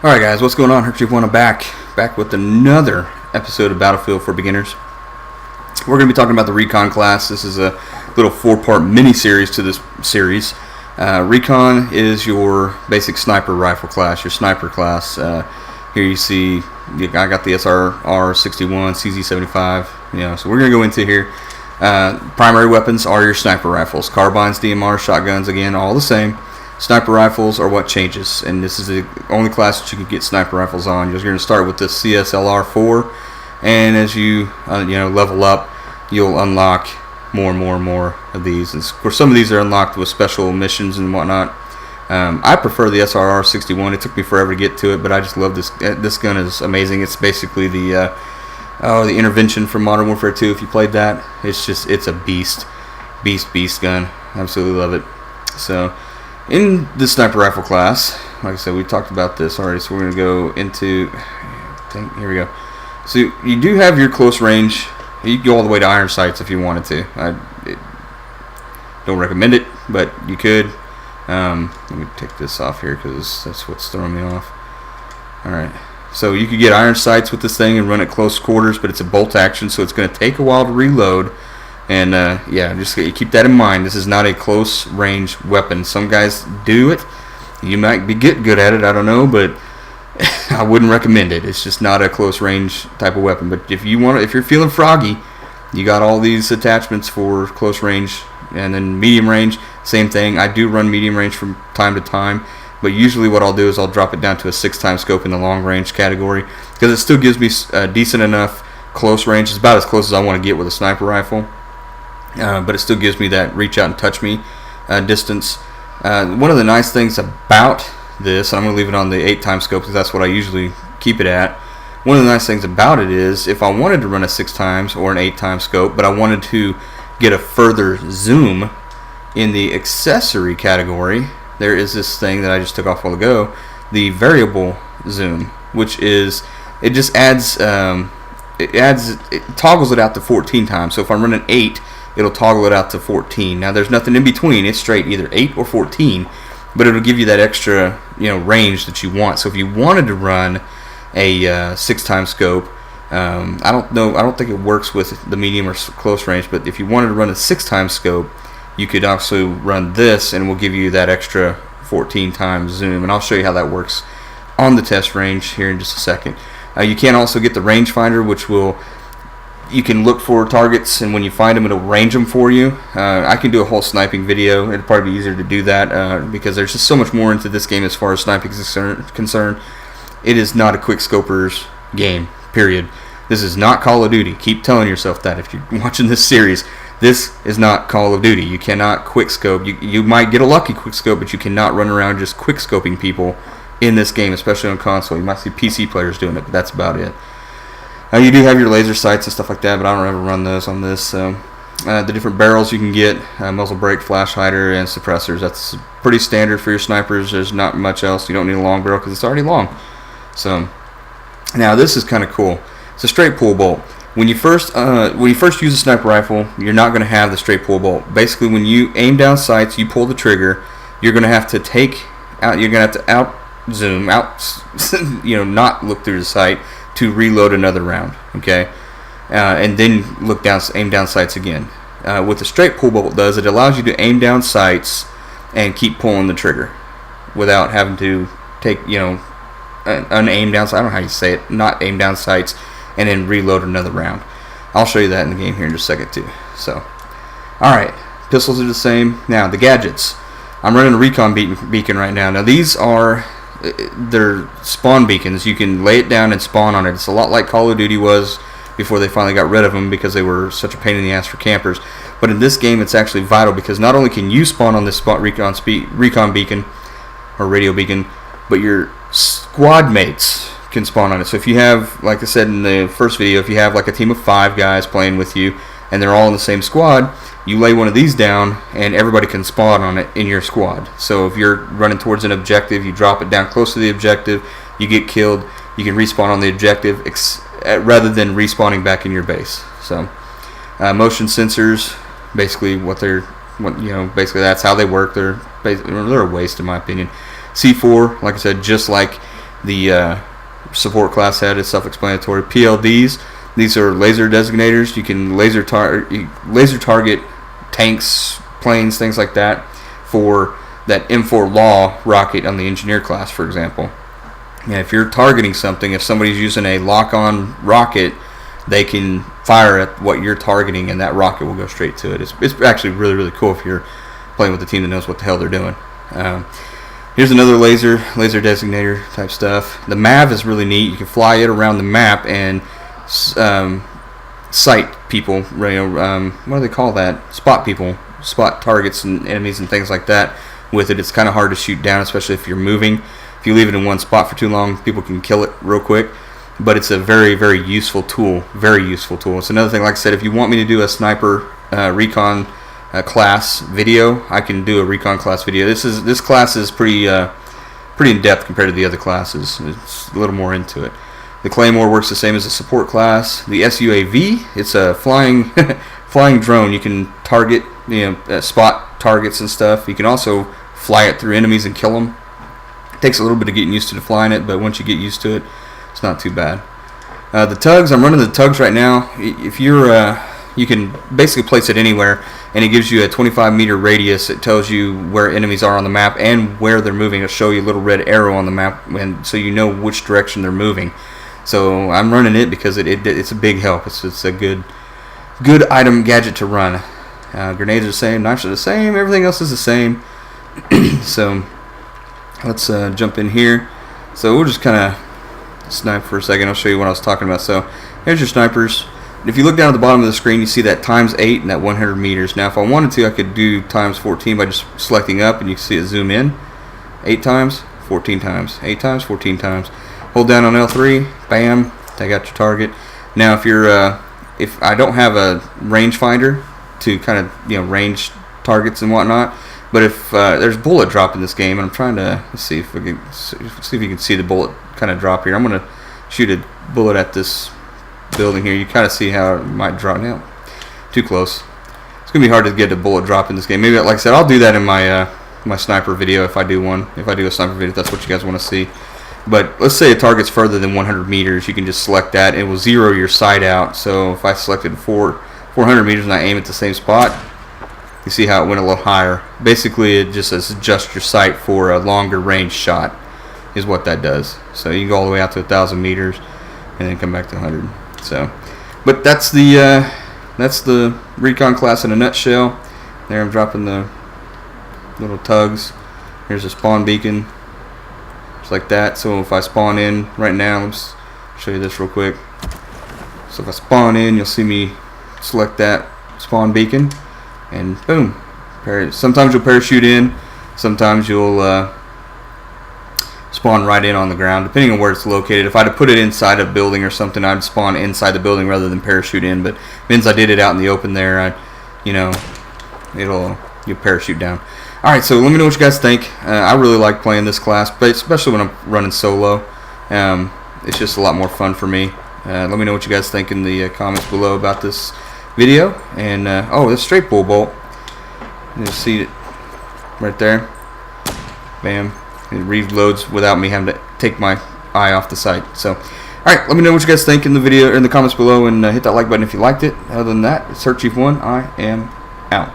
Alright guys, what's going on? Hercules1 back with another episode of Battlefield for Beginners. We're going to be talking about the Recon class. This is a little 4-part mini-series to this series. Recon is your basic sniper rifle class, your sniper class. Here you see, I got the SRR-61, CZ-75, so we're going to go into here. Primary weapons are your sniper rifles. Carbines, DMRs, shotguns, again, all the same. Sniper rifles are what changes, and this is the only class that you can get sniper rifles on. You're going to start with the CSLR-4, and as you level up, you'll unlock more and more of these. And of course, some of these are unlocked with special missions and whatnot. I prefer the SRR-61. It took me forever to get to it, but I just love this. This gun is amazing. It's basically the intervention from Modern Warfare 2. If you played that, it's a beast gun. Absolutely love it. So, in the sniper rifle class, like I said, we talked about this already, so we're going to go into, here we go. So you do have your close range. You can go all the way to iron sights if you wanted to. I don't recommend it, but you could. Let me take this off here because that's what's throwing me off. Alright, so you could get iron sights with this thing and run at close quarters, but it's a bolt action, so it's going to take a while to reload. And yeah, just keep that in mind. This is not a close range weapon. Some guys do it. You might get good at it, I don't know, but I wouldn't recommend it. It's just not a close range type of weapon. But if you're feeling froggy, you got all these attachments for close range, and then medium range, same thing. I do run medium range from time to time, but usually what I'll do is I'll drop it down to a 6x scope in the long range category because it still gives me decent enough close range. It's about as close as I want to get with a sniper rifle. But it still gives me that reach out and touch me distance. One of the nice things about this, and I'm going to leave it on the 8x scope because that's what I usually keep it at. One of the nice things about it is if I wanted to run a 6x or an 8x scope, but I wanted to get a further zoom in the accessory category, there is this thing that I just took off a while ago, the variable zoom, which is, it just adds, it toggles it out to 14 times. So if I'm running 8, it'll toggle it out to 14. Now there's nothing in between. It's straight either 8 or 14, but it'll give you that extra range that you want. So if you wanted to run a 6x scope, I don't think it works with the medium or close range, but if you wanted to run a 6x scope, you could also run this and it will give you that extra 14 times zoom, and I'll show you how that works on the test range here in just a second. You can also get the rangefinder, which you can look for targets, and when you find them, it'll range them for you. I can do a whole sniping video. It'd probably be easier to do that because there's just so much more into this game as far as sniping is concerned. It is not a quick scopers game, period. This is not Call of Duty. Keep telling yourself that if you're watching this series. This is not Call of Duty. You cannot quick scope. You might get a lucky quick scope, but you cannot run around just quick scoping people in this game, especially on console. You might see PC players doing it, but that's about it. You do have your laser sights and stuff like that, but I don't ever run those on this. So, the different barrels you can get, muzzle brake, flash hider, and suppressors. That's pretty standard for your snipers. There's not much else. You don't need a long barrel because it's already long. So, now this is kind of cool. It's a straight pull bolt. When you first use a sniper rifle, you're not going to have the straight pull bolt. Basically, when you aim down sights, you pull the trigger. You're going to have to out zoom, not look through the sight to reload another round, okay, and then aim down sights again. What the straight pull bolt does, it allows you to aim down sights and keep pulling the trigger without having to take, an aim down sight. I don't know how you say it, not aim down sights and then reload another round. I'll show you that in the game here in just a second too. So, all right, pistols are the same. Now the gadgets. I'm running a Recon beacon right now. Now these are they're spawn beacons. You can lay it down and spawn on it. It's a lot like Call of Duty was before they finally got rid of them because they were such a pain in the ass for campers. But in this game, it's actually vital because not only can you spawn on this Recon beacon or radio beacon, but your squad mates can spawn on it. So if you have, like I said in the first video, if you have like a team of 5 guys playing with you and they're all in the same squad, you lay one of these down and everybody can spawn on it in your squad. So if you're running towards an objective, you drop it down close to the objective, you get killed, you can respawn on the objective rather than respawning back in your base. So motion sensors, basically basically that's how they work. They're a waste in my opinion. C4, like I said, just like the support class had is self-explanatory. PLDs, these are laser designators. You can laser target tanks, planes, things like that for that M4 Law rocket on the engineer class, for example. And if you're targeting something, if somebody's using a lock-on rocket, they can fire at what you're targeting, and that rocket will go straight to it. It's actually really, really cool if you're playing with a team that knows what the hell they're doing. Here's another laser designator type stuff. The MAV is really neat. You can fly it around the map and sight people. What do they call that? Spot people, spot targets and enemies and things like that. With it, it's kind of hard to shoot down, especially if you're moving. If you leave it in one spot for too long, people can kill it real quick. But it's a very, very useful tool. Very useful tool. It's another thing, like I said, if you want me to do a sniper recon class video, I can do a recon class video. This class is pretty in depth compared to the other classes. It's a little more into it. The Claymore works the same as the support class. The SUAV, it's a flying flying drone. You can target, spot targets and stuff. You can also fly it through enemies and kill them. It takes a little bit of getting used to flying it, but once you get used to it, it's not too bad. The tugs, I'm running the tugs right now. If you're you can basically place it anywhere, and it gives you a 25-meter radius. It tells you where enemies are on the map and where they're moving. It'll show you a little red arrow on the map, and so you know which direction they're moving. So I'm running it because it's a big help. It's a good item gadget to run. Grenades are the same, knives are the same, everything else is the same. So let's jump in here. So we'll just kind of snipe for a second. I'll show you what I was talking about. So here's your snipers. If you look down at the bottom of the screen, you see that ×8 and that 100 meters. Now if I wanted to, I could do ×14 by just selecting up, and you can see it zoom in. 8 times, 14 times, 8 times, 14 times. Hold down on L3, bam, take out your target. Now if I don't have a rangefinder to kind of range targets and whatnot, but if there's bullet drop in this game, and I'm trying to see if you can see the bullet kind of drop here. I'm gonna shoot a bullet at this building here. You kind of see how it might drop. Now, too close. It's gonna be hard to get a bullet drop in this game. Maybe, like I said, I'll do that in my my sniper video if I do one. If I do a sniper video, if that's what you guys want to see. But let's say a target's further than 100 meters, you can just select that. It will zero your sight out. So if I selected 400 meters and I aim at the same spot, you see how it went a little higher. Basically, it just says adjust your sight for a longer range shot is what that does. So you can go all the way out to 1,000 meters and then come back to 100. So, but that's the Recon class in a nutshell. There I'm dropping the little tugs. Here's a spawn beacon. Like that. So if I spawn in right now, let's show you this real quick. So if I spawn in, you'll see me select that spawn beacon, and boom. Sometimes you'll parachute in, sometimes you'll spawn right in on the ground, depending on where it's located. If I had to put it inside a building or something, I'd spawn inside the building rather than parachute in. But since I did it out in the open there, you'll parachute down. Alright, so let me know what you guys think. I really like playing this class, but especially when I'm running solo. It's just a lot more fun for me. Let me know what you guys think in the comments below about this video. And, oh, this straight bull bolt. You see it right there. Bam. It reloads without me having to take my eye off the sight. So, alright, let me know what you guys think in the video, in the comments below, and hit that like button if you liked it. Other than that, Search Chief 1, I am out.